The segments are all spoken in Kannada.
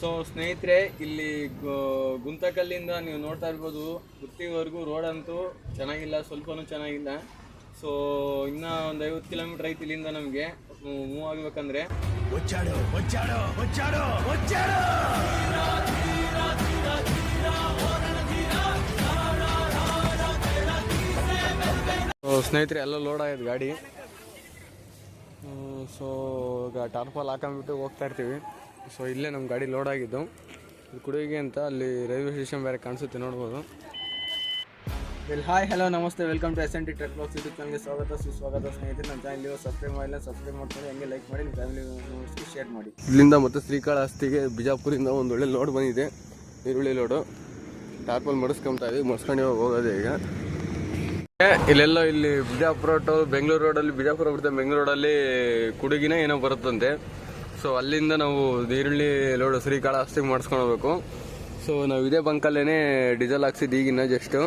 ಸೊ ಸ್ನೇಹಿತರೆ, ಇಲ್ಲಿ ಗುಂತಕಲ್ಲಿಂದ ನೀವು ನೋಡ್ತಾ ಇರ್ಬೋದು, ಗುತ್ತಿವರೆಗೂ ರೋಡ್ ಅಂತೂ ಚೆನ್ನಾಗಿಲ್ಲ, ಸ್ವಲ್ಪನೂ ಚೆನ್ನಾಗಿಲ್ಲ. ಸೊ ಇನ್ನೂ ಒಂದು 50 ಕಿಲೋಮೀಟರ್ ಐತಿ ಇಲ್ಲಿಂದ ನಮಗೆ ಮೂವ್ ಆಗಬೇಕಂದ್ರೆ. ಸ್ನೇಹಿತರೆ, ಎಲ್ಲ ಲೋಡ್ ಆಗಿದೆ ಗಾಡಿ. ಸೊ ಈಗ ಟಾರ್ಪಾಲ್ ಹಾಕೊಂಡ್ಬಿಟ್ಟು ಹೋಗ್ತಾ ಇರ್ತೀವಿ. ಸೊ ಇಲ್ಲೇ ನಮ್ಮ ಗಾಡಿ ಲೋಡ್ ಆಗಿದ್ದು ಕುಡುಗೆ ಅಂತ, ಅಲ್ಲಿ ರೈಲ್ವೆ ಸ್ಟೇಷನ್ ಬೇರೆ ಕಾಣಿಸುತ್ತೆ, ನೋಡ್ಬೋದು. ಹಾಯ್, ಹಲೋ, ನಮಸ್ತೆ, welcome to SNT truck blogs YouTube ಚಾನಲ್ಗೆ ಸ್ವಾಗತ, ಸುಸ್ವಾಗತ. ಸ್ನೇಹಿತರೆ, ನನ್ನ ಚಾನಲ್ಗೆ ಸಬ್ಸ್ಕ್ರೈಬ್ ಮಾಡಿಲ್ಲ, ಸಬ್ಸ್ಕ್ರೈಬ್ ಮಾಡ್ಕೊಂಡು ಹಂಗೆ ಲೈಕ್ ಮಾಡಿ, ನಿಮ್ಮ ಫ್ಯಾಮಿಲಿ ಶೇರ್ ಮಾಡಿ. ಇಲ್ಲಿಂದ ಮತ್ತು ಶ್ರೀಕಾಳಹಸ್ತಿಗೆ ಬಿಜಾಪುರಿಂದ ಒಂದು ಒಳ್ಳೆ ಲೋಡ್ ಬಂದಿದೆ, ಈರುಳ್ಳಿ ಲೋಡು. ಟಾರ್ಪಲ್ ಮಡಿಸ್ಕೊತಾ ಇದ್ದೀವಿ, ಮಡಿಸ್ಕೊಂಡು ಹೋಗೋದೇ ಈಗ. ಇಲ್ಲೆಲ್ಲ ಇಲ್ಲಿ ಬಿಜಾಪುರ ಟು ಬೆಂಗಳೂರು ರೋಡಲ್ಲಿ, ಬಿಜಾಪುರ ಬಿಡುತ್ತೆ ಬೆಂಗಳೂರು ರೋಡಲ್ಲಿ ಕುಡುಗಿನ ಏನೋ ಬರುತ್ತಂತೆ. ಸೊ ಅಲ್ಲಿಂದ ನಾವು ಈರುಳ್ಳಿ ಲೋಡು ಶ್ರೀಕಾಳಹಸ್ತಿಗೆ ಮಾಡಿಸ್ಕೊಂಡು ಹೋಗ್ಬೇಕು. ಸೊ ನಾವು ಇದೇ ಬಂಕಲ್ಲೇ ಡೀಸೆಲ್ ಹಾಕ್ಸಿದ್ದು, ಈಗಿನ just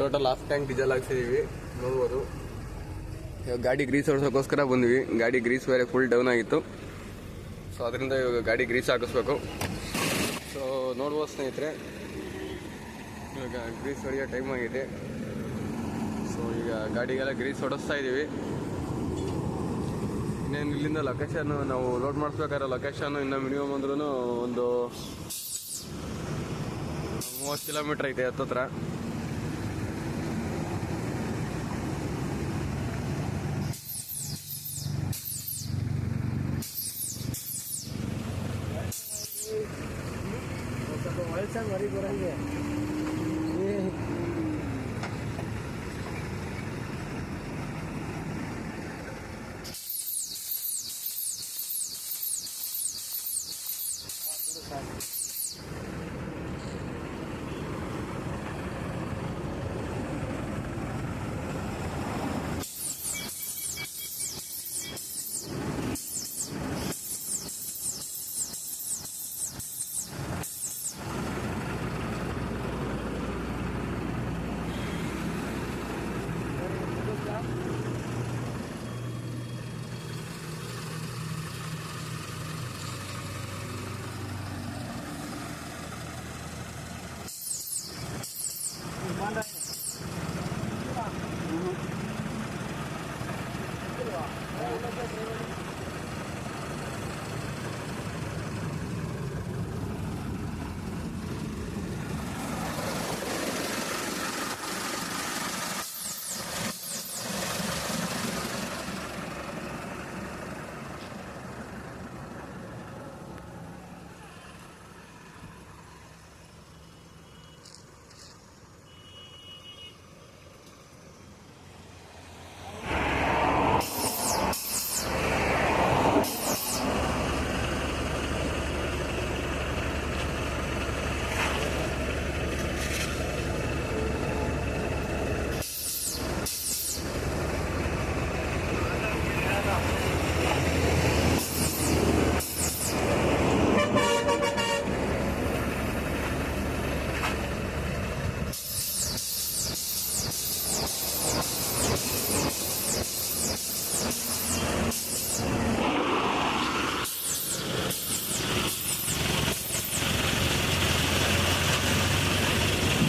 total half tank diesel ಹಾಕ್ಸಿದ್ದೀವಿ, ನೋಡ್ಬೋದು. ಇವಾಗ ಗಾಡಿ ಗ್ರೀಸ್ ಹೊಡ್ಸೋಕ್ಕೋಸ್ಕರ ಬಂದ್ವಿ. ಗಾಡಿ ಗ್ರೀಸ್ ಬೇರೆ ಫುಲ್ ಡೌನ್ ಆಗಿತ್ತು. ಸೊ ಅದರಿಂದ ಇವಾಗ ಗಾಡಿ ಗ್ರೀಸ್ ಹಾಕಿಸ್ಬೇಕು. ಸೊ ನೋಡ್ಬೋದು ಸ್ನೇಹಿತರೆ, ಇವಾಗ ಗ್ರೀಸ್ ಹೊಡೆಯೋ ಟೈಮ್ ಆಗಿದೆ. ಸೊ ಈಗ ಗಾಡಿಗೆಲ್ಲ ಗ್ರೀಸ್ ಹೊಡಿಸ್ತಾ ಇದ್ದೀವಿ. ಇನ್ನೇನು ಇಲ್ಲಿಂದ ಲೊಕೇಶನ್ ನಾವು ಲೋಡ್ ಮಾಡಿಸ್ಬೇಕಾದ್ರೆ ಲೊಕೇಶನ್ ಇನ್ನು ಮಿನಿಮಮ್ ಅಂದ್ರೂ ಒಂದು 30 ಕಿಲೋಮೀಟ್ರ್ ಐತೆ ಹತ್ತತ್ರ.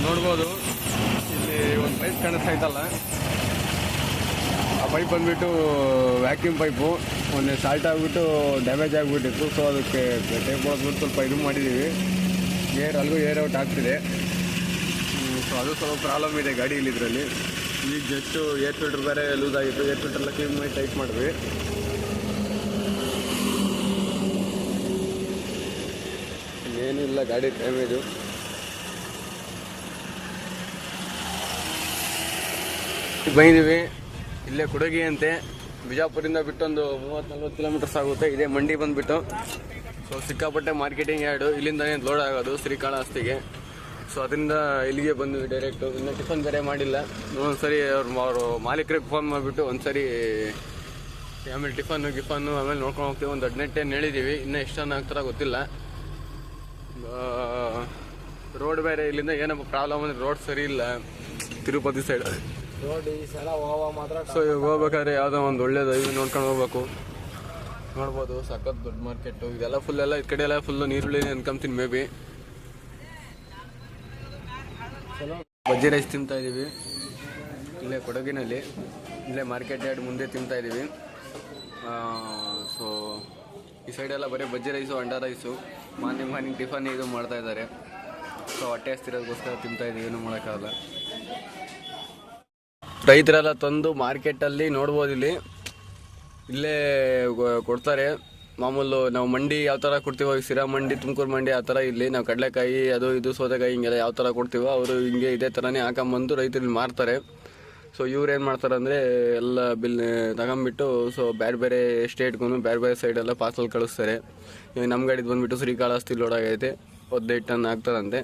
ನೋಡ್ಬೋದು, ಇಲ್ಲಿ ಒಂದು ಪೈಪ್ ಕಾಣಿಸ್ತಾ ಇತ್ತಲ್ಲ, ಆ ಪೈಪ್ ಬಂದುಬಿಟ್ಟು ವ್ಯಾಕ್ಯೂಮ್ ಪೈಪು ಮೊನ್ನೆ ಸಾಲ್ಟ್ ಆಗಿಬಿಟ್ಟು ಡ್ಯಾಮೇಜ್ ಆಗಿಬಿಟ್ಟಿತ್ತು. ಸೊ ಅದಕ್ಕೆ ಟೇಪ್ ಹೊಡೆದ್ಬಿಟ್ಟು ಸ್ವಲ್ಪ ಇದು ಮಾಡಿದ್ದೀವಿ. ಅಲ್ಲಿಗೂ ಏರ್ ಔಟ್ ಆಗ್ತಿದೆ. ಸೊ ಅದು ಸ್ವಲ್ಪ ಪ್ರಾಬ್ಲಮ್ ಇದೆ ಗಾಡಿ ಇದರಲ್ಲಿ. ಈಗ ಜಸ್ಟು ಏರ್ ಫಿಲ್ಟರ್ ಬೇರೆ ಲೂಸ್ ಆಗಿತ್ತು, ಏರ್ ಫಿಲ್ಟರ್ಲ್ಲ ಕ್ಲೀನ್ ಮಾಡಿ ಟೈಟ್ ಮಾಡಿದ್ವಿ. ಏನಿಲ್ಲ, ಗಾಡಿ ಡ್ಯಾಮೇಜು. ಬಂದಿದ್ದೀವಿ, ಇಲ್ಲೇ ಕುಡಗಿ ಅಂತೆ, ಬಿಜಾಪುರಿಂದ ಬಿಟ್ಟೊಂದು 30-40 ಕಿಲೋಮೀಟರ್ಸ್ ಆಗುತ್ತೆ. ಇದೇ ಮಂಡಿ ಬಂದುಬಿಟ್ಟು. ಸೊ ಸಿಕ್ಕಾಪಟ್ಟೆ ಮಾರ್ಕೆಟಿಂಗ್ ಯಾರ್ಡು, ಇಲ್ಲಿಂದನೇ ಲೋಡ್ ಆಗೋದು ಶ್ರೀಕಾಳಹಸ್ತಿಗೆ. ಸೊ ಅದರಿಂದ ಇಲ್ಲಿಗೆ ಬಂದ್ವಿ ಡೈರೆಕ್ಟು. ಇನ್ನೂ ಟಿಫನ್ ಬೇರೆ ಮಾಡಿಲ್ಲ. ಒಂದ್ಸರಿ ಅವರು ಮಾಲೀಕರಿಗೆ ಫೋನ್ ಮಾಡಿಬಿಟ್ಟು ಒಂದ್ಸರಿ ಆಮೇಲೆ ಟಿಫನ್ನು ಆಮೇಲೆ ನೋಡ್ಕೊಂಡು ಹೋಗ್ತೀವಿ. ಒಂದು 18 ಹೇಳಿದ್ದೀವಿ, ಇನ್ನೂ ಎಷ್ಟೊಂದು ಆಗ್ತಾರ ಗೊತ್ತಿಲ್ಲ. ರೋಡ್ ಬೇರೆ ಇಲ್ಲಿಂದ ಏನಪ್ಪ ಪ್ರಾಬ್ಲಮ್ ಅಂದರೆ ರೋಡ್ ಸರಿ ಇಲ್ಲ ತಿರುಪತಿ ಸೈಡ್. ರೋಡ್ ಈ ಸಲ ಮಾತ್ರ. ಸೊ ಇವಾಗ ಹೋಗ್ಬೇಕಾದ್ರೆ ಯಾವುದೋ ಒಂದು ಒಳ್ಳೇದು ಇದು ನೋಡ್ಕೊಂಡು ಹೋಗ್ಬೇಕು. ನೋಡ್ಬೋದು ಸಖತ್ ದೊಡ್ಡ ಮಾರ್ಕೆಟು. ಇದೆಲ್ಲ ಫುಲ್ ಎಲ್ಲ ಈ ಕಡೆ ಎಲ್ಲ ಫುಲ್ಲು ನೀರುಳ್ಳಿ ಅನ್ಕೊಂತೀನಿ ಮೇ ಬಿ. ಬಜ್ಜಿ ರೈಸ್ ತಿಂತಾ ಇದ್ದೀವಿ ಇಲ್ಲೇ ಕೊಡಗಿನಲ್ಲಿ, ಇಲ್ಲೇ ಮಾರ್ಕೆಟ್ ಯಾರ್ಡ್ ಮುಂದೆ ತಿಂತಾ ಇದ್ದೀವಿ. ಸೊ ಈ ಸೈಡೆಲ್ಲ ಬರೀ ಬಜ್ಜಿ ರೈಸು ಅಂಡಾ ರೈಸು ಮಾರ್ನಿಂಗ್ ಟಿಫನ್ ಇದು ಮಾಡ್ತಾ ಇದ್ದಾರೆ. ಸೊ ಹೊಟ್ಟೆ ಹಸ್ತಿರೋದಕ್ಕೋಸ್ಕರ ತಿಂತಾ ಇದ್ದೀವಿ, ಏನೂ ಮಾಡೋಕ್ಕಾಗಲ್ಲ. ರೈತರೆಲ್ಲ ತಂದು ಮಾರ್ಕೆಟಲ್ಲಿ ನೋಡ್ಬೋದು, ಇಲ್ಲೇ ಕೊಡ್ತಾರೆ. ಮಾಮೂಲು ನಾವು ಮಂಡಿ ಯಾವ ಥರ ಕೊಡ್ತೀವೋ, ಸಿರಾ ಮಂಡಿ, ತುಮಕೂರು ಮಂಡಿ ಆ ಥರ ಇಲ್ಲಿ ನಾವು ಕಡಲೆಕಾಯಿ ಅದು ಇದು ಸೌತೆಕಾಯಿ ಹಿಂಗೆಲ್ಲ ಯಾವ ಥರ ಕೊಡ್ತೀವೋ ಅವರು ಹಿಂಗೆ ಇದೇ ಥರನೇ ಹಾಕೊಂಬಂದು ರೈತರಲ್ಲಿ ಮಾರ್ತಾರೆ. ಸೊ ಇವ್ರು ಏನು ಮಾಡ್ತಾರೆ ಅಂದರೆ ಎಲ್ಲ ಬಿಲ್ ತಗೊಂಬಿಟ್ಟು ಸೊ ಬೇರೆ ಬೇರೆ ಸ್ಟೇಟ್ಗೂ ಬೇರೆ ಬೇರೆ ಸೈಡೆಲ್ಲ ಪಾರ್ಸಲ್ ಕಳಿಸ್ತಾರೆ. ಇವಾಗ ನಮ್ಮ ಗಾಡಿದು ಬಂದುಬಿಟ್ಟು ಶ್ರೀಕಾಳಹಸ್ತಿ ಲೋಡ್ ಆಗೈತೆ, 15 ಟನ್ ಆಗ್ತಾರಂತೆ.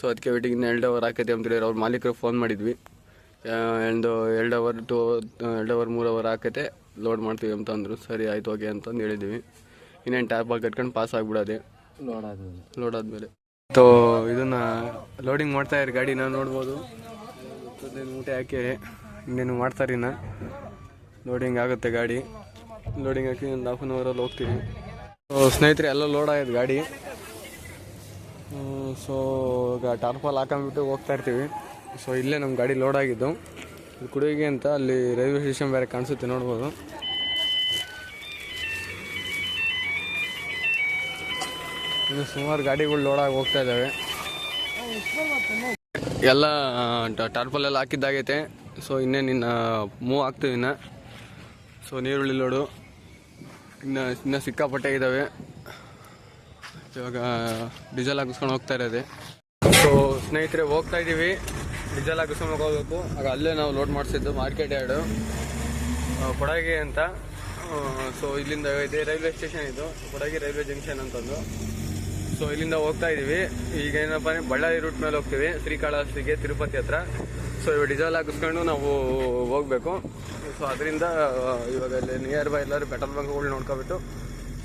ಸೊ ಅದಕ್ಕೆ ವೇಟಿಂಗ್ 2 ಅವರ್ ಹಾಕೈತೆ ಅಂತೇಳಿ ಅವ್ರ ಮಾಲೀಕರು ಫೋನ್ ಮಾಡಿದ್ವಿ. 2 ಅವರ್ 3 ಅವರ್ ಹಾಕೈತೆ, ಲೋಡ್ ಮಾಡ್ತೀವಿ ಅಂತ ಅಂದರು. ಸರಿ ಆಯ್ತು ಹೋಗಿ ಅಂತಂದು ಹೇಳಿದ್ವಿ. ಇನ್ನೇನು ಟ್ಯಾಪಾಗಿ ಕಟ್ಕೊಂಡು ಪಾಸ್ ಆಗಿಬಿಡೋದೆ ಲೋಡ್ ಆದಮೇಲೆ. ಸೊ ಇದನ್ನು ಲೋಡಿಂಗ್ ಮಾಡ್ತಾ ಇರೋ ಗಾಡಿನ ನೋಡ್ಬೋದು. ಮೂಟೆ ಹಾಕಿ ಇನ್ನೇನು ಮಾಡ್ತಾರೆ, ಇನ್ನು ಲೋಡಿಂಗ್ ಆಗುತ್ತೆ ಗಾಡಿ. ಲೋಡಿಂಗ್ ಹಾಕಿ ಒಂದು 1/2 ಅವರಲ್ಲಿ ಹೋಗ್ತೀವಿ. ಸ್ನೇಹಿತರೆ ಎಲ್ಲ ಲೋಡ್ ಆಗೋದು ಗಾಡಿ. ಸೊ ಈಗ ಟಾರ್ಪಾಲ್ ಹಾಕೊಂಡ್ಬಿಟ್ಟು ಹೋಗ್ತಾ ಇರ್ತೀವಿ. ಸೊ ಇಲ್ಲೇ ನಮ್ಮ ಗಾಡಿ ಲೋಡ್ ಆಗಿದ್ದು ಕುಡುವಿಗೆ ಅಂತ, ಅಲ್ಲಿ ರೈಲ್ವೆ ಸ್ಟೇಷನ್ ಬೇರೆ ಕಾಣಿಸುತ್ತೆ ನೋಡ್ಬೋದು. ಇನ್ನು ಸುಮಾರು ಗಾಡಿಗಳು ಲೋಡಾಗಿ ಹೋಗ್ತಾ ಇದ್ದಾವೆ. ಎಲ್ಲ ಟಾರ್ಪಲೆಲ್ಲ ಹಾಕಿದ್ದಾಗೈತೆ. ಸೊ ಇನ್ನೇನು ಮೂವ್ ಆಗ್ತೀವಿ ಇನ್ನು. ಸೊ ನೀರುಳ್ಳಿ ಲೋಡು ಇನ್ನು ಸಿಕ್ಕಾಪಟ್ಟೆ ಇದ್ದಾವೆ. ಇವಾಗ ಡೀಸೆಲ್ ಹಾಕಿಸ್ಕೊಂಡು ಹೋಗ್ತಾ ಇರೋದೆ. ಸೊ ಸ್ನೇಹಿತರೆ ಹೋಗ್ತಾ ಇದ್ದೀವಿ, ಡೀಸೆಲ್ ಹಾಕಿಸ್ಕೊಂಡು ಹೋಗಬೇಕು. ಆಗ ಅಲ್ಲೇ ನಾವು ಲೋಡ್ ಮಾಡಿಸಿದ್ದು ಮಾರ್ಕೆಟ್ ಯಾರ್ಡು ಕೊಡಗಿ ಅಂತ. ಸೊ ಇಲ್ಲಿಂದ ಇದೆ ರೈಲ್ವೆ ಸ್ಟೇಷನ್, ಇದು ಕೊಡಗಿ ರೈಲ್ವೆ ಜಂಕ್ಷನ್ ಅಂತಂದು. ಸೊ ಇಲ್ಲಿಂದ ಹೋಗ್ತಾ ಇದ್ದೀವಿ. ಈಗ ಏನಪ್ಪ ಬಳ್ಳಾರಿ ರೂಟ್ ಮೇಲೆ ಹೋಗ್ತೀವಿ, ಶ್ರೀಕಾಳಹಸ್ತಿಗೆ, ತಿರುಪತಿ ಹತ್ರ. ಸೊ ಇವಾಗ ಡೀಸೆಲ್ ಹಾಕಿಸ್ಕೊಂಡು ನಾವು ಹೋಗಬೇಕು. ಸೊ ಅದರಿಂದ ಇವಾಗ ಅಲ್ಲಿ ನಿಯರ್ ಬೈ ಎಲ್ಲರೂ ಪೆಟ್ರೋಲ್ ಬಂಕ್ಗಳು ನೋಡ್ಕೊಬಿಟ್ಟು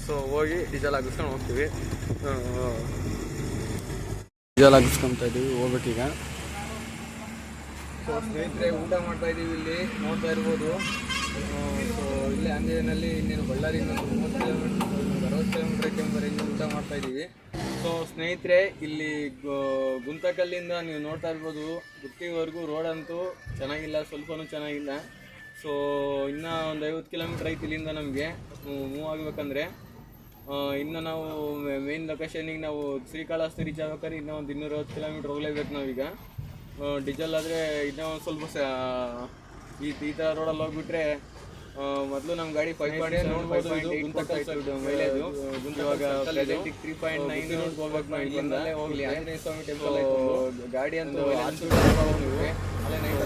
ಸೊ ಹೋಗಿ ಡೀಸೆಲ್ ಹಾಕಿಸ್ಕೊಂಡು ಹೋಗ್ತೀವಿ. ಡೀಸೆಲ್ ಹಾಕಿಸ್ಕೊತಾ ಇದ್ದೀವಿ, ಹೋಗ್ಬೇಕೀಗ. ಸೊ ಸ್ನೇಹಿತರೆ ಊಟ ಮಾಡ್ತಾ ಇದ್ದೀವಿ, ಇಲ್ಲಿ ನೋಡ್ತಾ ಇರ್ಬೋದು. ಸೊ ಇಲ್ಲೇ ಆಂಜನೇಯನಲ್ಲಿ ಇನ್ನೇನು ಬಳ್ಳಾರಿಯಿಂದ 30 ಕಿಲೋಮೀಟರ್ 60 ಕಿಲೋಮೀಟರ್ ಇನ್ನೂ ಊಟ ಮಾಡ್ತಾ ಇದ್ದೀವಿ. ಸೊ ಸ್ನೇಹಿತರೆ ಇಲ್ಲಿ ಗುಂತಕಲ್ಲಿಂದ ನೀವು ನೋಡ್ತಾ ಇರ್ಬೋದು, ಗುತ್ತಿವರೆಗೂ ರೋಡ್ ಅಂತೂ ಚೆನ್ನಾಗಿಲ್ಲ, ಸ್ವಲ್ಪನೂ ಚೆನ್ನಾಗಿಲ್ಲ. ಸೊ ಇನ್ನೂ ಒಂದು 50 ಕಿಲೋಮೀಟ್ರ್ ಐತಿ ಇಲ್ಲಿಂದ ನಮಗೆ ಮೂವ್ ಆಗಬೇಕಂದ್ರೆ. ಇನ್ನು ನಾವು ಮೇನ್ ಲೊಕೇಶನಿಗೆ ನಾವು ಶ್ರೀಕಾಳಹಸ್ತಿ ರೀಚ್ ಆಗ್ಬೇಕಾದ್ರೆ ಇನ್ನೂ ಒಂದು 250 ಕಿಲೋಮೀಟ್ರ್ ಹೋಗ್ಲೇಬೇಕು ನಾವೀಗ. ಡೀಸೆಲ್ ಆದರೆ ಇನ್ನೂ ಒಂದು ಸ್ವಲ್ಪ ಈ ಥರ ರೋಡಲ್ಲಿ ಹೋಗ್ಬಿಟ್ರೆ ಮೊದಲು ನಮ್ಮ ಗಾಡಿ 5.8 ನೋಡ್ಬೋದು. ಮೈಲೇಜ್ ಇವಾಗ 3.9 ಹೋಗ್ಬೇಕು ನಾವು ಇಲ್ಲಿಂದ. ಹೋಗ್ಲಿ ಆಂಜನೇಯ ಸ್ವಾಮಿ ಟೆಂಪಲ್ ಗಾಡಿ ಅಂತ ಅಲ್ಲೇ ನೈಟ್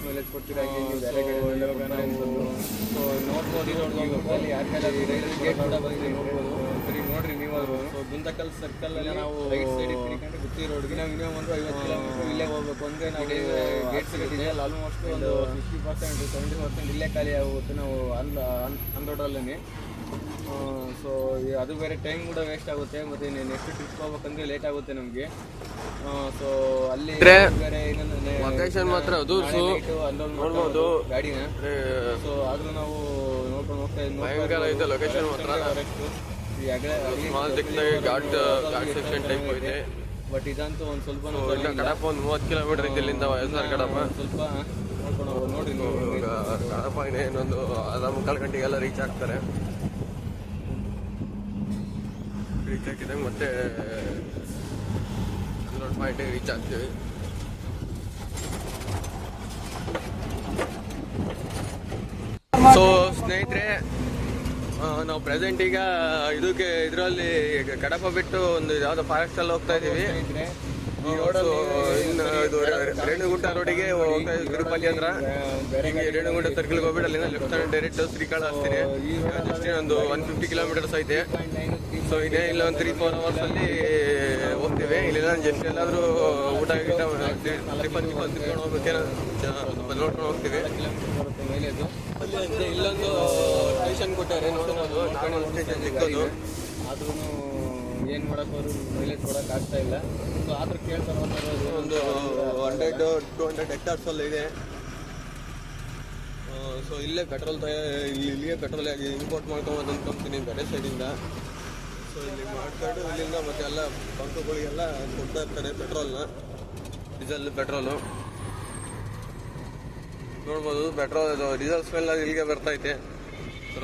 ಮೈಲೇಜ್ ಕೊಡ್ತೀರಾ ನೋಡ್ಬೋದು. ಅಲ್ಲಿ ರೈಲ್ವೆ ಗೇಟ್ ಕೂಡ ಬಂದಿದೆ ನೋಡ್ಬೋದು. ಸರಿ ನೋಡ್ರಿ ನೀವು. ಸೊ ಗುಂತಕಲ್ ಸರ್ಕಲಲ್ಲಿ ನಾವು ರೈಟ್ ಸೈಡಿಗೆ ತಿರ್ಕೊಂಡು ಗುತ್ತಿ ರೋಡ್ಗೆ ನಾವು ಇನ್ನೂ ಒಂದು 50 ಕಿಲೋಮೀಟರ್ ಇಲ್ಲೇ ಹೋಗ್ಬೇಕು. ಅಂದರೆ ನಾವು ಗೇಟ್ ಸಿಗುತ್ತೆ ಆಲ್ಮೋಸ್ಟ್ ಒಂದು 50% 70% ಇಲ್ಲೇ ಖಾಲಿ ಆಗುತ್ತೆ ನಾವು ಆನ್ ರೋಡಲ್ಲೇ. ಸೊ ಅದು ಬೇರೆ ಟೈಮ್ ಕೂಡ ವೇಸ್ಟ್ ಆಗುತ್ತೆ, ಮತ್ತು ನೆಕ್ಸ್ಟ್ ಟ್ರಿಪ್ ಹೋಗ್ಬೇಕಂದ್ರೆ ಲೇಟ್ ಆಗುತ್ತೆ ನಮಗೆ. ಸೊ ಅಲ್ಲಿ ಬೇರೆ ಲೊಕೇಶನ್ ಮಾತ್ರ ಅದು ನೋಡ್ಬೋದು ಗಾಡಿನ. ಸೊ ಆದರೂ ನಾವು ನೋಡ್ಕೊಂಡು ಹೋಗ್ತಾ ಇದ್ದೀವಿ. ಲೊಕೇಶನ್ ಮಾತ್ರ ಬಟ್ ಇದಂತೂ ಒಂದು ಸ್ವಲ್ಪ ಕಡಪ ಒಂದು 30 ಕಿಲೋಮೀಟರ್ ಐತಿ ಇಲ್ಲಿಂದ. ವಯಸ್ಸಾರ ಕಡಪ ಸ್ವಲ್ಪ ನೋಡ್ಕೊಂಡು ನೋಡಿ ಕಡಪ ಇನ್ನೊಂದು 3:45 ಗಂಟೆಗೆಲ್ಲ ರೀಚ್ ಆಗ್ತಾರೆ. ರೀಚ್ ಹಾಕಿದಾಗ ಮತ್ತೆ 105 ರೀಚ್ ಆಗ್ತೀವಿ. ಸೊ ಸ್ನೇಹಿತರೆ ನಾವು ಪ್ರೆಸೆಂಟ್ ಈಗ ಇದರಲ್ಲಿ ಕಡಪ ಬಿಟ್ಟು ಒಂದು ಯಾವುದೋ ಫಾರೆಸ್ಟಲ್ಲಿ ಹೋಗ್ತಾ ಇದ್ದೀವಿ. ಇನ್ನು ಇದು ರೇಣುಗುಂಟ ರೋಡಿಗೆ ಹೋಗ್ತಾ ಇದ್ದೀವಿ, ತಿರುಪತಿ ಹತ್ರ. ಹಿಂಗೆ ರೇಣುಗುಂಟ ಸರ್ಕಲ್ಗೆ ಹೋಗ್ಬಿಟ್ಟು ಅಲ್ಲಿಂದ left hand direct Srikalahasti just ಒಂದು 150 ಕಿಲೋಮೀಟರ್ಸ್ ಐತೆ. ಸೊ ಇದೇ ಇಲ್ಲ ಒಂದು 3-4 ಅವರ್ಸಲ್ಲಿ ಹೋಗ್ತೀವಿ. ಇಲ್ಲೆಲ್ಲ ಜಸ್ಟ್ ಎಲ್ಲಾದರೂ ಊಟ ಗಿಟ ಟಿಫನ್ ತಿನ್ಕೊಂಡು ಹೋಗ್ಬೇಕೇನೋ ನೋಡ್ಕೊಂಡು ಹೋಗ್ತೀವಿ. ಅಲ್ಲಿ ಇಲ್ಲೊಂದು ಸ್ಟೇಷನ್ ಕೊಟ್ಟಾರೆ ನೋಡೋದು, ನಾನು ಸ್ಟೇಷನ್ ಸಿಕ್ಕೋದು. ಆದ್ರೂ ಏನು ಮಾಡೋಕ್ಕೋರು ಮೈಲೇಜ್ ಕೊಡೋಕೆ ಆಗ್ತಾ ಇಲ್ಲ. ಸೊ ಆದ್ರೂ ಕೇಳ್ತಾರೆ ಒಂದು 100-200 ಹೆಕ್ಟಾರ್ಸಲ್ಲಿ ಇದೆ. ಸೊ ಇಲ್ಲೇ ಪೆಟ್ರೋಲ್ ಇಲ್ಲಿಗೆ ಪೆಟ್ರೋಲ್ ಆಗಿ ಇಂಪೋರ್ಟ್ ಮಾಡ್ಕೊಬೋದು ಅಂದ್ಕೊಂತೀನಿ ಬೇರೆ ಸೈಡಿಂದ. ಸೊ ಇಲ್ಲಿ ಮಾಡ್ಕೊಂಡು ಇಲ್ಲಿಂದ ಮತ್ತೆ ಎಲ್ಲ ಬಂಕ್ಗಳಿಗೆಲ್ಲ ಕೊಡ್ತಾ ಇರ್ತಾರೆ ಪೆಟ್ರೋಲ್ನ, ಡೀಸೆಲ್ ಪೆಟ್ರೋಲು ನೋಡ್ಬೋದು. ಪೆಟ್ರೋಲ್ ಇದು ಡೀಸೆಲ್ ಸ್ಮೆಲ್ ಇಲ್ಲಿಗೆ ಬರ್ತೈತೆ.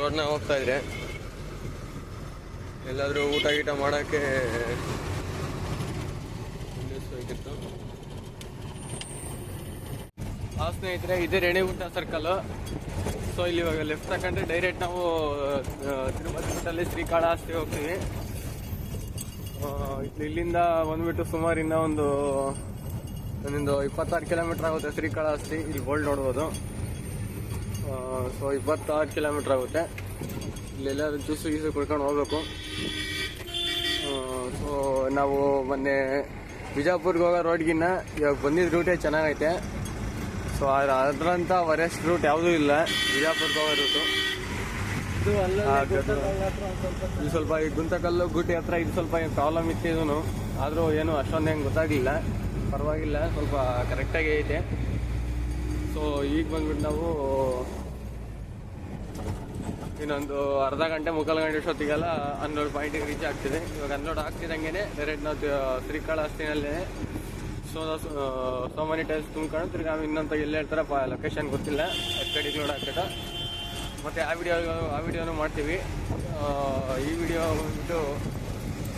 ರೋಡ್ನ ಹೋಗ್ತಾ ಇದ್ರೆ ಎಲ್ಲಾದರೂ ಊಟ ಗೀಟ ಮಾಡೋಕ್ಕೆ ಬೇಕಿತ್ತು. ಆ ಸ್ನೇಹಿತರೆ, ಇದೇ ರೇಣಿಗುಂಟ ಸರ್ಕಲ್ಲು. ಸೊ ಇಲ್ಲಿ ಇವಾಗ ಲೆಫ್ಟ್ ತಗೊಂಡ್ರೆ ಡೈರೆಕ್ಟ್ ನಾವು ತಿರುಪತಿ ಬಿಟ್ಟಲ್ಲಿ ಶ್ರೀಕಾಳಹಸ್ತಿ ಹೋಗ್ತೀವಿ. ಇಲ್ಲಿಂದ ಬಂದ್ಬಿಟ್ಟು ಸುಮಾರು ಇನ್ನೂ ಒಂದು 26 ಕಿಲೋಮೀಟ್ರ್ ಆಗುತ್ತೆ ಶ್ರೀಕಾಳಹಸ್ತಿ. ಇಲ್ಲಿ ಬೋಲ್ಡ್ ನೋಡ್ಬೋದು. ಸೊ 26 ಕಿಲೋಮೀಟ್ರ್ ಆಗುತ್ತೆ. ಇಲ್ಲೆಲ್ಲರೂ ಜ್ಯೂಸು ಗೀಸು ಕುಡ್ಕೊಂಡು ಹೋಗ್ಬೇಕು. ಸೊ ನಾವು ಮೊನ್ನೆ ಬಿಜಾಪುರ್ಗೆ ಹೋಗೋ ರೋಡ್ಗಿನ್ನ ಇವಾಗ ಬಂದಿದ್ದ ರೂಟೇ ಚೆನ್ನಾಗೈತೆ. ಸೊ ಅದರಂಥ ವರೆಸ್ಟ್ ರೂಟ್ ಯಾವುದೂ ಇಲ್ಲ ಬಿಜಾಪುರ್ಗೆ ಹೋಗೋ ರೂಟು. ಇದು ಸ್ವಲ್ಪ ಈ ಗುಂತಕಲ್ಲು ಗುಟ್ಟಿ ಹತ್ರ ಇದು ಸ್ವಲ್ಪ ಪ್ರಾಬ್ಲಮ್ ಇತ್ತು. ಇದೂ ಆದರೂ ಏನು ಅಷ್ಟೊಂದು ಹೆಂಗೆ ಗೊತ್ತಾಗಲಿಲ್ಲ. ಪರವಾಗಿಲ್ಲ, ಸ್ವಲ್ಪ ಕರೆಕ್ಟಾಗಿ ಐತೆ. ಸೊ ಈಗ ಬಂದ್ಬಿಟ್ಟು ನಾವು ಇನ್ನೊಂದು ಅರ್ಧ ಗಂಟೆ ಮುಕ್ಕಾಲು ಗಂಟೆ ಅಷ್ಟೊತ್ತಿಗೆಲ್ಲ 12 ಪಾಯಿಂಟಿಗೆ ರೀಚ್ ಆಗ್ತಿದೆ. ಇವಾಗ 12 ಆಗ್ತಿದ್ದಂಗೆ ಡೈರೆಕ್ಟ್ ನಾವು ಶ್ರೀಕಾಳಹಸ್ತಿನಲ್ಲೇ ಸೋ ಮೆನಿ ಟೈಮ್ಸ್ ತುಂಬ್ಕೊಂಡು ತಿರ್ಗಿ ಇನ್ನೊಂದು ಎಲ್ಲಿ ಹೇಳ್ತಾರಪ್ಪ ಲೊಕೇಶನ್ ಗೊತ್ತಿಲ್ಲ, ಕಡೆ ಲೋಡ್ ಆಗ್ತದೆ. ಮತ್ತು ಆ ವಿಡಿಯೋನು ಮಾಡ್ತೀವಿ. ಈ ವಿಡಿಯೋ ಬಂದ್ಬಿಟ್ಟು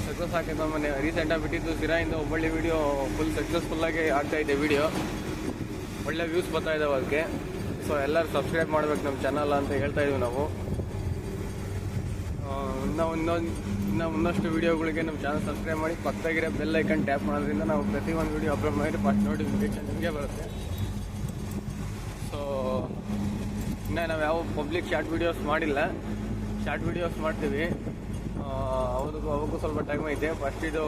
ಸಕ್ಸಸ್ ಆಗ್ತೈತೆ. ನಮ್ಮನೆ ರೀಸೆಂಟಾಗಿ ಬಿಟ್ಟಿದ್ದು ಸಿರಾಯಿಂದ ಹುಬ್ಬಳ್ಳಿ ವಿಡಿಯೋ ಫುಲ್ ಸಕ್ಸಸ್ಫುಲ್ಲಾಗಿ ಆಗ್ತಾಯಿದೆ. ವಿಡಿಯೋ ಒಳ್ಳೆ ವ್ಯೂಸ್ ಬರ್ತಾಯಿದ್ದಾವೆ ಅದಕ್ಕೆ. ಸೊ ಎಲ್ಲರೂ ಸಬ್ಸ್ಕ್ರೈಬ್ ಮಾಡ್ಬೇಕು ನಮ್ಮ ಚಾನಲ್ ಅಂತ ಹೇಳ್ತಾಯಿದ್ದೀವಿ ನಾವು. ಇನ್ನಷ್ಟು ವೀಡಿಯೋಗಳಿಗೆ ನಮ್ಮ ಚಾನಲ್ ಸಬ್ಸ್ಕ್ರೈಬ್ ಮಾಡಿ, ಪಕ್ಕದಾಗಿರೋ ಬೆಲ್ ಐಕನ್ ಟ್ಯಾಪ್ ಮಾಡೋದ್ರಿಂದ ನಾವು ಪ್ರತಿಯೊಂದು ವೀಡಿಯೋ ಅಪ್ಲೋಡ್ ಮಾಡಿ ಫಸ್ಟ್ ನೋಟಿಫಿಕೇಶನ್ ನಿಮಗೆ ಬರುತ್ತೆ. ಸೊ ಇನ್ನೂ ನಾವು ಯಾವ ಪಬ್ಲಿಕ್ ಶಾರ್ಟ್ ವೀಡಿಯೋಸ್ ಮಾಡಿಲ್ಲ. ಶಾರ್ಟ್ ವೀಡಿಯೋಸ್ ಮಾಡ್ತೀವಿ. ಅವಕ್ಕೂ ಸ್ವಲ್ಪ ಟೈಮ್ ಐತೆ. ಫಸ್ಟ್ ಇದು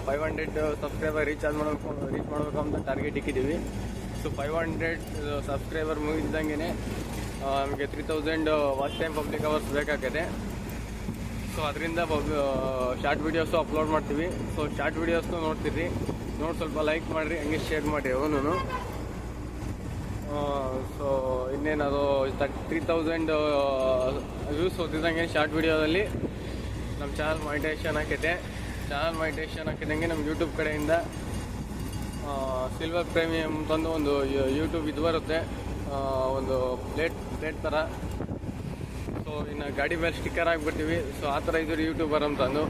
500 ಸಬ್ಸ್ಕ್ರೈಬರ್ ರೀಚ್ ಮಾಡಬೇಕು ಅಂತ ಟಾರ್ಗೆಟ್ ಇಕ್ಕಿದ್ದೀವಿ. ಸೊ 500 ಸಬ್ಸ್ಕ್ರೈಬರ್ ಮುಗಿದಂಗೆ ನಮಗೆ 3000 ವಾಚ್ ಟೈಮ್ ಪಬ್ಲಿಕ್ ಅವರ್ಸ್ ಬೇಕಾಗಿದೆ. ಸೊ ಅದರಿಂದ ಶಾರ್ಟ್ ವೀಡಿಯೋಸು ಅಪ್ಲೋಡ್ ಮಾಡ್ತೀವಿ. ಸೊ ಶಾರ್ಟ್ ವೀಡಿಯೋಸ್ನು ನೋಡ್ತೀರಿ, ನೋಡಿ ಸ್ವಲ್ಪ ಲೈಕ್ ಮಾಡಿರಿ, ಹಂಗೆ ಶೇರ್ ಮಾಡಿ ಅವನು. ಸೊ ಇನ್ನೇನದು 3000 ವ್ಯೂಸ್ ಓದಿದಂಗೆ ಶಾರ್ಟ್ ವೀಡಿಯೋದಲ್ಲಿ ನಮ್ಮ ಚಾನಲ್ ಮಾನಿಟೈಸೇಷನ್ ಹಾಕೈತೆ. ಚಾನಲ್ ಮಾನಿಟೈಸೇಷನ್ ಹಾಕಿದಂಗೆ ನಮ್ಮ ಯೂಟ್ಯೂಬ್ ಕಡೆಯಿಂದ ಸಿಲ್ವರ್ ಪ್ರೀಮಿಯಮ್ ತಂದು ಒಂದು ಯೂಟ್ಯೂಬ್ ಇದು ಬರುತ್ತೆ, ಒಂದು ಪ್ಲೇಟ್ ಥರ. ಸೊ ಇನ್ನು ಗಾಡಿ ಮೇಲೆ ಸ್ಟಿಕ್ಕರ್ ಹಾಕ್ಬಿಡ್ತೀವಿ. ಸೊ ಆ ಥರ ಇದ್ರು ಯೂಟ್ಯೂಬರ್ ಅಂತಂದು.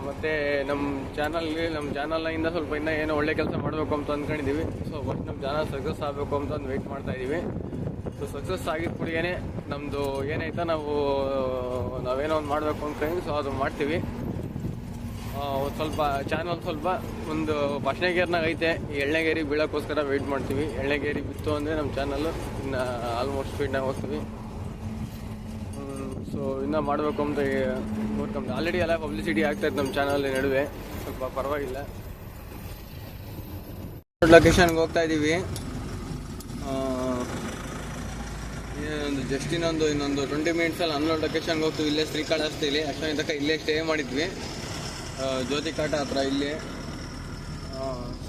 ಮತ್ತು ನಮ್ಮ ಚಾನಲ್ನಿಂದ ಸ್ವಲ್ಪ ಇನ್ನೂ ಏನೋ ಒಳ್ಳೆ ಕೆಲಸ ಮಾಡಬೇಕು ಅಂತ ಅಂದ್ಕೊಂಡಿದ್ದೀವಿ. ಸೊ ಫಸ್ಟ್ ನಮ್ಮ ಚಾನಲ್ ಸಕ್ಸಸ್ ಆಗಬೇಕು ಅಂತಂದು ವೆಯ್ಟ್ ಮಾಡ್ತಾಯಿದ್ದೀವಿ. ಸೊ ಸಕ್ಸಸ್ ಆಗಿದ್ದ ಕೂಡಗೇ ನಮ್ಮದು ಏನೈತೆ ನಾವೇನೋ ಒಂದು ಮಾಡಬೇಕು ಅಂದ್ಕೊಂಡು ಸೊ ಅದು ಮಾಡ್ತೀವಿ. ಸ್ವಲ್ಪ ಚಾನಲ್ ಒಂದು ಫಸ್ಟ್ನೇ ಐತೆ. ಈ ಎಳ್ಳೆಗೇರಿಗೆ ಬೀಳೋಕ್ಕೋಸ್ಕರ ವೆಯ್ಟ್ ಮಾಡ್ತೀವಿ. ಎಳ್ಳೆಗೇರಿ ಬಿತ್ತು ಅಂದರೆ ನಮ್ಮ ಚಾನಲ್ಲು ಇನ್ನು ಆಲ್ಮೋಸ್ಟ್ ಸ್ಪೀಡ್ನಾಗ ಹೋಗ್ತೀವಿ. ಸೊ ಇನ್ನೂ ಮಾಡಬೇಕು ಅಂತ ನೋಡ್ಕೊಂಡು ಆಲ್ರೆಡಿ ಎಲ್ಲ ಪಬ್ಲಿಸಿಟಿ ಆಗ್ತಾಯಿತ್ತು ನಮ್ಮ ಚಾನಲ್ ನಡುವೆ, ಸ್ವಲ್ಪ ಪರವಾಗಿಲ್ಲ. ಲೊಕೇಶನ್ಗೆ ಹೋಗ್ತಾ ಇದ್ದೀವಿ. ಜಸ್ಟ್ ಇನ್ನೊಂದು 20 ಮಿನಿಟ್ಸಲ್ಲಿ ಅನ್ಲೋಡ್ ಲೊಕೇಶನ್ಗೆ ಹೋಗ್ತೀವಿ. ಇಲ್ಲೇ ಶ್ರೀಕಾಳಹಸ್ತಿಲಿ ಅಷ್ಟೊಂದು ತನಕ ಇಲ್ಲೇ ಸ್ಟೇ ಮಾಡಿದ್ವಿ, ಜ್ಯೋತಿ ಕಾಟ ಹತ್ರ ಇಲ್ಲೇ.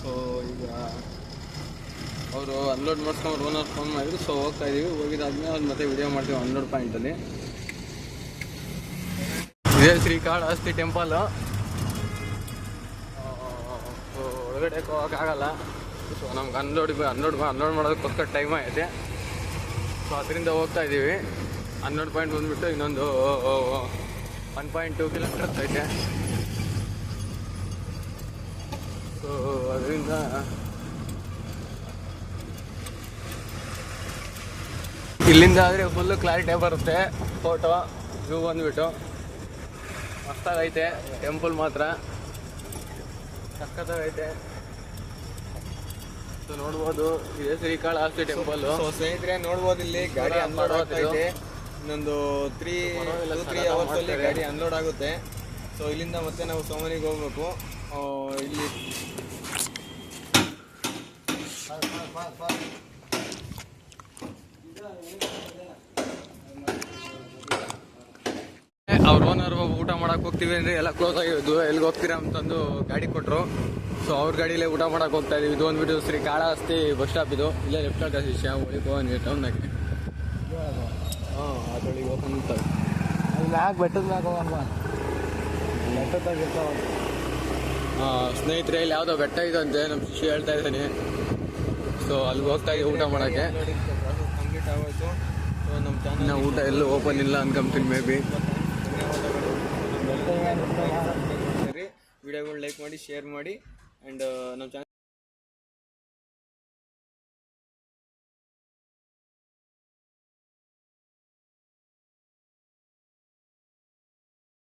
ಸೊ ಈಗ ಅವರು ಅನ್ಲೋಡ್ ಮಾಡಿಸ್ಕೊಂಡು ಓನರ್ ಫೋನ್ ಮಾಡಿದ್ರು. ಸೊ ಹೋಗ್ತಾ ಇದ್ದೀವಿ. ಹೋಗಿದ್ದಾದ್ಮೇಲೆ ಅದು ಮತ್ತೆ ವಿಡಿಯೋ ಮಾಡ್ತೀವಿ ಅನ್ಲೋಡ್ ಪಾಯಿಂಟಲ್ಲಿ. ಇದೇ ಶ್ರೀಕಾಳಹಸ್ತಿ ಟೆಂಪಲ್ಲು. ಸೊ ಒಳಗಡೆ ಹೋಗೋಕ್ಕಾಗಲ್ಲ. ಸೊ ನಮ್ಗೆ ಅನ್ಲೋಡ್ ಮಾಡೋದಕ್ಕೋಸ್ಕರ ಟೈಮ್ ಐತೆ. ಸೊ ಅದರಿಂದ ಹೋಗ್ತಾ ಇದ್ದೀವಿ. ಅನ್ಲೋಡ್ ಪಾಯಿಂಟ್ ಬಂದುಬಿಟ್ಟು ಇನ್ನೊಂದು 1.2 ಕಿಲೋಮೀಟರ್ಸ್ ಐತೆ. ಸೊ ಅದರಿಂದ ಇಲ್ಲಿಂದ ಆದರೆ ಫುಲ್ಲು ಕ್ಲಾರಿಟಿ ಬರುತ್ತೆ. ಫೋಟೋ ವ್ಯೂ ಬಂದುಬಿಟ್ಟು ಮಸ್ತಾಗೈತೆ. ಟೆಂಪಲ್ ಮಾತ್ರ ಸಖತ್ತಾಗೈತೆ. ಸೊ ನೋಡ್ಬೋದು, ಇದೇ ಶ್ರೀಕಾಳಹಸ್ತಿ ಟೆಂಪಲ್. ಸೊ ಸ್ನೇಹಿತರೆ ನೋಡ್ಬೋದು, ಇಲ್ಲಿ ಗಾಡಿ ಅನ್ಲೋಡ್ ಆಗ್ತೈತೆ. ಇನ್ನೊಂದು 3 ಅವರ್ಸಲ್ಲಿ ಗಾಡಿ ಅನ್ಲೋಡ್ ಆಗುತ್ತೆ. ಸೊ ಇಲ್ಲಿಂದ ಮತ್ತೆ ನಾವು ಸೋಮನಿಗೆ ಹೋಗ್ಬೇಕು. ಇಲ್ಲಿ ಅವ್ರ ಓನರ್ ಊಟ ಊಟ ಮಾಡಕ್ಕೆ ಹೋಗ್ತೀವಿ ಅಂದರೆ ಎಲ್ಲ ಕ್ಲೋಸ್ ಆಗಿದ್ದು, ಎಲ್ಲಿಗೆ ಹೋಗ್ತೀರಾ ಅಂತಂದು ಗಾಡಿ ಕೊಟ್ಟರು. ಸೊ ಅವ್ರ ಗಾಡಿಲೇ ಊಟ ಮಾಡಕ್ಕೆ ಹೋಗ್ತಾ ಇದೀವಿ. ಇದು ಒಂದು ಬಿಟ್ಟು ಶ್ರೀ ಕಾಳಹಸ್ತಿ ಬಸ್ ಸ್ಟಾಪ್ ಇದು. ಇಲ್ಲೇ ಲೆಫ್ಟ್ ಆಗ ಶಿಷ್ಯ ಒಳಗೆ ಹೋಗಿ ಟೌನ್ನಾಗೆ ಅದೊಳಗೆ ಓಪನ್ ಇರ್ತವೆ. ಅಲ್ಲಿ ಮ್ಯಾಗ ಬೆಟ್ಟದ ಮ್ಯಾಗ ಹೋಗಲ್ವಾ, ಬೆಟ್ಟದಾಗ ಇರ್ತಾವ. ಸ್ನೇಹಿತರೆ ಇಲ್ಲಿ ಯಾವುದೋ ಬೆಟ್ಟ ಇದಂತೆ, ನಮ್ಮ ಶಿಷ್ಯ ಹೇಳ್ತಾ ಇದ್ದಾನೆ. ಸೊ ಅಲ್ಲಿಗೆ ಹೋಗ್ತಾ ಇದ್ದೀವಿ ಊಟ ಮಾಡೋಕ್ಕೆ. ಕಂಪ್ಲೀಟ್ ಆಗೋಯ್ತು. ಸೊ ನಮ್ಮ ಚಾನಲ್ ಊಟ ಎಲ್ಲೂ ಓಪನ್ ಇಲ್ಲ ಅನ್ಕೊಂತೀನಿ ಮೇ ಬಿ. ಸರಿ, ವಿಡಿಯೋಗಳು ಲೈಕ್ ಮಾಡಿ, ಶೇರ್ ಮಾಡಿ, ಆ್ಯಂಡ್ ನಮ್ಮ ಚಾನಲ್